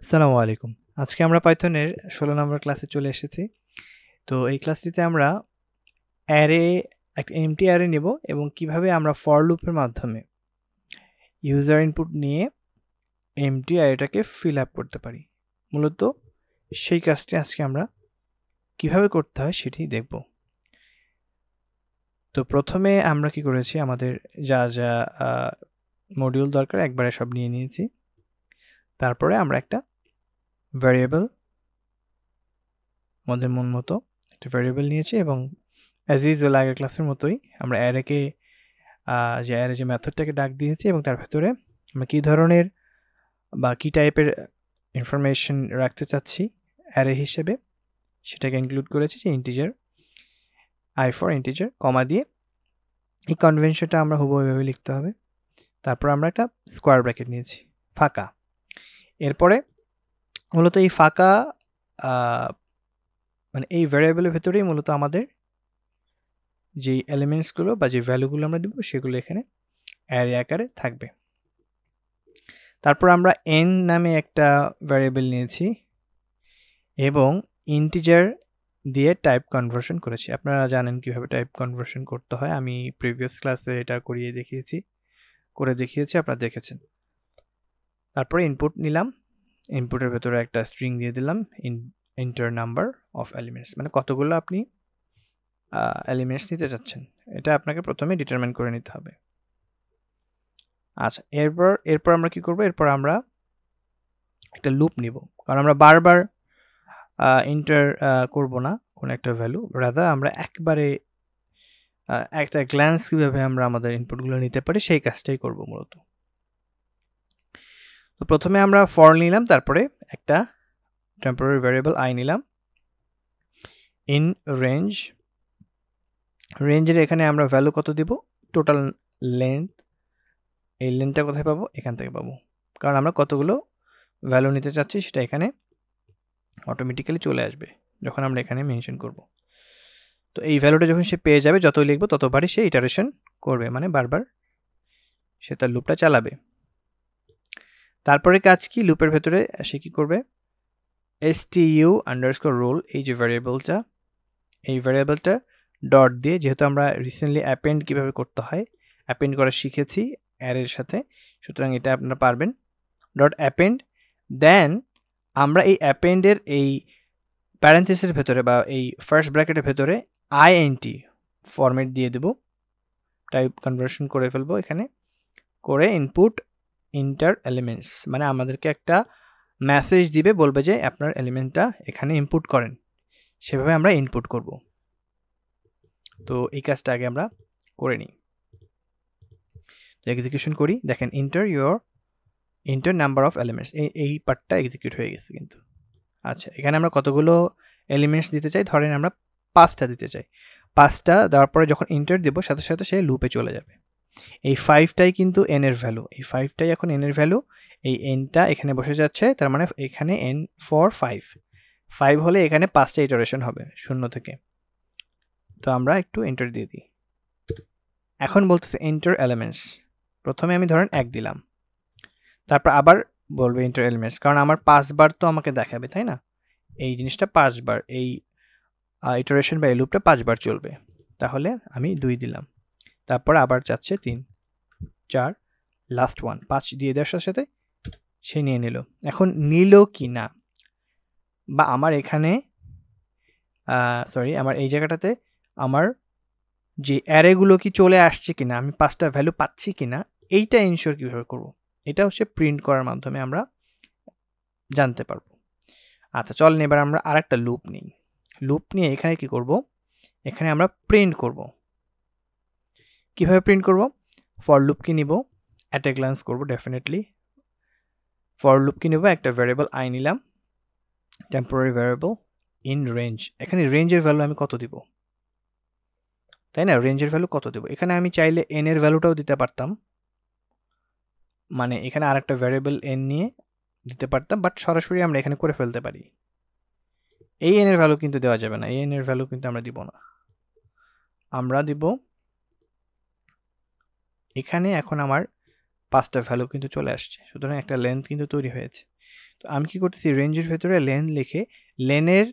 আসসালামু আলাইকুম। আজকে আমরা পাইথনের ১৬ নম্বর ক্লাসে চলে এসেছি। তো এই ক্লাসটিতে আমরা অ্যারে একটা এম্পটি অ্যারে নেব এবং কিভাবে আমরা ফর লুপের মাধ্যমে ইউজার ইনপুট নিয়ে এম্পটি অ্যারেটাকে ফিল আপ করতে পারি। মূলত সেই কাজটি আজকে আমরা কিভাবে করতে হয় সেটি দেখব। তো প্রথমে আমরা কি করেছি, আমাদের যা যা মডিউল দরকার একবারে সব নিয়ে নিয়েছি। তারপরে আমরা একটা ভ্যারিয়েবল আমাদের মন মতো একটা ভ্যারিয়েবল নিয়েছি এবং অ্যাজ ইউজুয়াল আগের ক্লাসের মতোই আমরা অ্যারেকে অ্যারে যে মেথডটাকে ডাক দিয়েছি এবং তার ভেতরে আমরা কী ধরনের বা কী টাইপের ইনফরমেশন রাখতে চাচ্ছি অ্যারে হিসেবে সেটাকে ইনক্লুড করেছি, যে ইন্টিজার আই ফর ইন্টিজার কমা দিয়ে এই কনভেনশনটা আমরা হুবহু এভাবে লিখতে হবে। তারপর আমরা একটা স্কোয়ার ব্র্যাকেট নিয়েছি ফাঁকা। এরপরে মূলত এই ফাঁকা মানে এই ভ্যারিয়েবলের ভেতরেই মূলত আমাদের যে এলিমেন্টসগুলো বা যে ভ্যালুগুলো আমরা দেবো সেগুলো এখানে অ্যারে আকারে থাকবে। তারপর আমরা n নামে একটা ভ্যারিয়েবল নিয়েছি এবং ইন্টিজার দিয়ে টাইপ কনভার্সন করেছি। আপনারা জানেন কিভাবে টাইপ কনভার্সন করতে হয়, আমি প্রিভিয়াস ক্লাসে এটা করে দেখিয়েছি, আপনারা দেখেছেন। তারপরে ইনপুট নিলাম, ইনপুটের ভেতরে একটা স্ট্রিং দিয়ে দিলাম ইন্টার নাম্বার অফ এলিমেন্টস, মানে কতগুলো আপনি এলিমেন্টস নিতে চাচ্ছেন এটা আপনাকে প্রথমে ডিটারমাইন করে নিতে হবে। আচ্ছা, এরপর আমরা কি করব, এরপর আমরা একটা লুপ নিব, কারণ আমরা বারবার ইন্টার করব না কোনো একটা ভ্যালু, রাদার আমরা একবারে একটা গ্ল্যান্স কীভাবে আমরা আমাদের ইনপুটগুলো নিতে পারি সেই কাজটাই করব মূলত। তো প্রথমে আমরা ফর নিলাম, তারপরে একটা টেম্পোরারি ভ্যারিয়েবল আই নিলাম ইন রেঞ্জের এখানে আমরা ভ্যালু কত দিব, টোটাল লেন্থ। এই লেন্থটা কোথায় পাবো, এখান থেকে পাবো, কারণ আমরা কতগুলো ভ্যালু নিতে চাচ্ছি সেটা এখানে অটোমেটিক্যালি চলে আসবে যখন আমরা এখানে মেনশন করব। তো এই ভ্যালুটা যখন সে পেয়ে যাবে, যতই লিখবো ততবারই সে ইটারেশন করবে, মানে বারবার সে তার লুপটা চালাবে। তারপরে কাজ কি, লুপের ভেতরে সে কি করবে, stu_roll এই যে ভ্যারিয়েবলটা, এই ভ্যারিয়েবলটা ডট দিয়ে, যেহেতু আমরা রিসেন্টলি অ্যাপেন্ড কিভাবে করতে হয় অ্যাপেন্ড করা শিখেছি অ্যারের সাথে, সুতরাং এটা আপনারা পারবেন। ডট অ্যাপেন্ড, দেন আমরা এই অ্যাপেন্ডের এই প্যারেন্থেসিসের ভেতরে বা এই ফার্স্ট ব্র্যাকেটের ভেতরে int ফরম্যাট দিয়ে দেব, টাইপ কনভার্সন করে ফেলবো এখানে করে ইনপুট ইন্টার এলিমেন্টস, মানে আমাদেরকে একটা মেসেজ দিবে, বলবে যে আপনার এলিমেন্টটা এখানে ইনপুট করেন, সেভাবে আমরা ইনপুট করব। তো এই কাজটা আগে আমরা করে নিই, এক্সিকিউশন করি, দেখেন ইন্টার নাম্বার অফ এলিমেন্টস, এই পার্টটা এক্সিকিউট হয়ে গেছে কিন্তু। আচ্ছা, এখানে আমরা কতগুলো এলিমেন্টস দিতে চাই, ধরেন আমরা 5টা দিতে চাই। 5টা দেওয়ার পরে যখন ইন্টার দেবো সাথে সাথে সে লুপে চলে যাবে। এই 5টাই কিন্তু n এর ভ্যালু, এই 5টাই এখন n এর ভ্যালু, এই nটা এখানে বসে যাচ্ছে, তার মানে এখানে n ফর 5 হলে এখানে 5টা ইটারেশন হবে 0 থেকে। তো আমরা একটু এন্টার দিয়ে দিই। এখন বলতেছে এন্টার এলিমেন্টস, প্রথমে আমি ধরেন 1 দিলাম, তারপর আবার বলবে এন্টার এলিমেন্টস, কারণ আমার 5 বার তো আমাকে দেখাবে, তাই না? এই জিনিসটা 5 বার, এই ইটারেশন বা এই লুপটা 5 বার চলবে, তাহলে আমি 2 দিলাম, তারপর আবার যাচ্ছে 3 4 লাস্ট 1, 5 দিয়ে দেওয়ার সাথে সাথে সে নিয়ে নিল। এখন নিল কি না, বা আমার এখানে আমার এই জায়গাটাতে আমার যে অ্যারেগুলো কি চলে আসছে কিনা, আমি 5টা ভ্যালু পাচ্ছি কিনা, এইটা ইনশিওর কীভাবে করব, এটা হচ্ছে প্রিন্ট করার মাধ্যমে আমরা জানতে পারবো। আচ্ছা, চলেন এবার আমরা আরেকটা লুপ নিই। লুপ নিয়ে এখানে কি করব, এখানে আমরা প্রিন্ট করব। কিভাবে প্রিন্ট করব, ফর লুপ কি নিব, অ্যাট এ গ্ল্যান্স করব ডেফিনেটলি। ফর লুপ কি নেব, একটা ভ্যারিয়েবল আই নিলাম, টেম্পোরারি ভ্যারিয়েবল ইন রেঞ্জ, এখানে রেঞ্জের ভ্যালু আমি কত দিব, তাই না? রেঞ্জের ভ্যালু কত দেব, এখানে আমি চাইলে n এর ভ্যালুটাও দিতে পারতাম, মানে এখানে আরেকটা ভ্যারিয়েবল n নিয়ে দিতে পারতাম, বাট সরাসরি আমরা এখানে করে ফেলতে পারি। এই n এর ভ্যালু কিন্তু দেওয়া যাবে না, এই n এর ভ্যালু কিন্তু আমরা দিব না, আমরা দিব এখানে। এখন আমার 5টা ভ্যালু কিন্তু চলে আসছে, সুতরাং একটা লেন্থ কিন্তু তৈরি হয়েছে। তো আমি কি করতেছি, রেঞ্জের ভেতরে লেন লিখে লেনের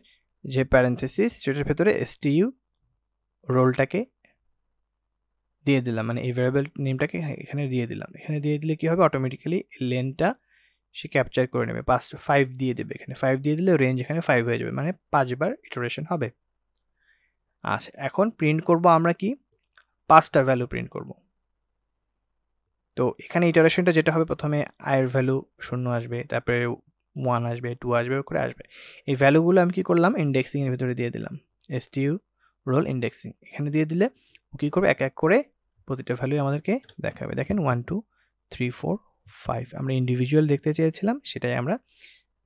যে প্যারেন্থেসিস সেটার ভেতরে STU রোলটাকে দিয়ে দিলাম, মানে এই ভ্যারিয়েবল নেমটাকে এখানে দিয়ে দিলাম। এখানে দিয়ে দিলে কি হবে, অটোমেটিক্যালি লেনটা সে ক্যাপচার করে নেবে, 5 দিয়ে দেবে। এখানে 5 দিয়ে দিলে রেঞ্জ এখানে 5 হয়ে যাবে, মানে 5 বার ইটারেশন হবে। আচ্ছা, এখন প্রিন্ট করব আমরা কি, 5টা ভ্যালু প্রিন্ট করব। তো এখানে ইটারেশনটা যেটা হবে, প্রথমে আয়ের ভ্যালু 0 আসবে, তারপরে 1 আসবে, 2 আসবে, করে আসবে। এই ভ্যালুগুলো আমি কি করলাম, ইন্ডেক্সিং এর ভিতরে দিয়ে দিলাম, STU রোল ইন্ডেক্সিং এখানে দিয়ে দিলে ও কি করবে, এক এক করে প্রতিটা ভ্যালু আমাদেরকে দেখাবে। দেখেন 1 2 3 4 5, আমরা ইন্ডিভিজুয়াল দেখতে চেয়েছিলাম, সেটাই আমরা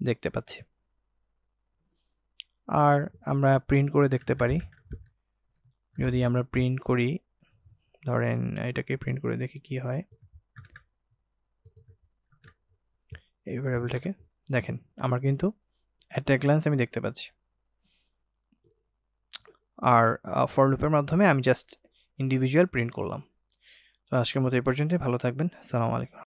দেখতে পাচ্ছি। আর আমরা প্রিন্ট করে দেখতে পারি, যদি আমরা প্রিন্ট করি, ধরেন এটাকে প্রিন্ট করে দেখি কি হয়। এই ভ্যারিয়েবলটাকে দেখেন, আমার কিন্তু অ্যাট এ গ্ল্যান্স আমি দেখতে পাচ্ছি। আর ফর লুপের মাধ্যমে আমি জাস্ট ইন্ডিভিজুয়াল প্রিন্ট করলাম। তো আজকের মতো এই পর্যন্তই, ভালো থাকবেন, আসসালামু আলাইকুম।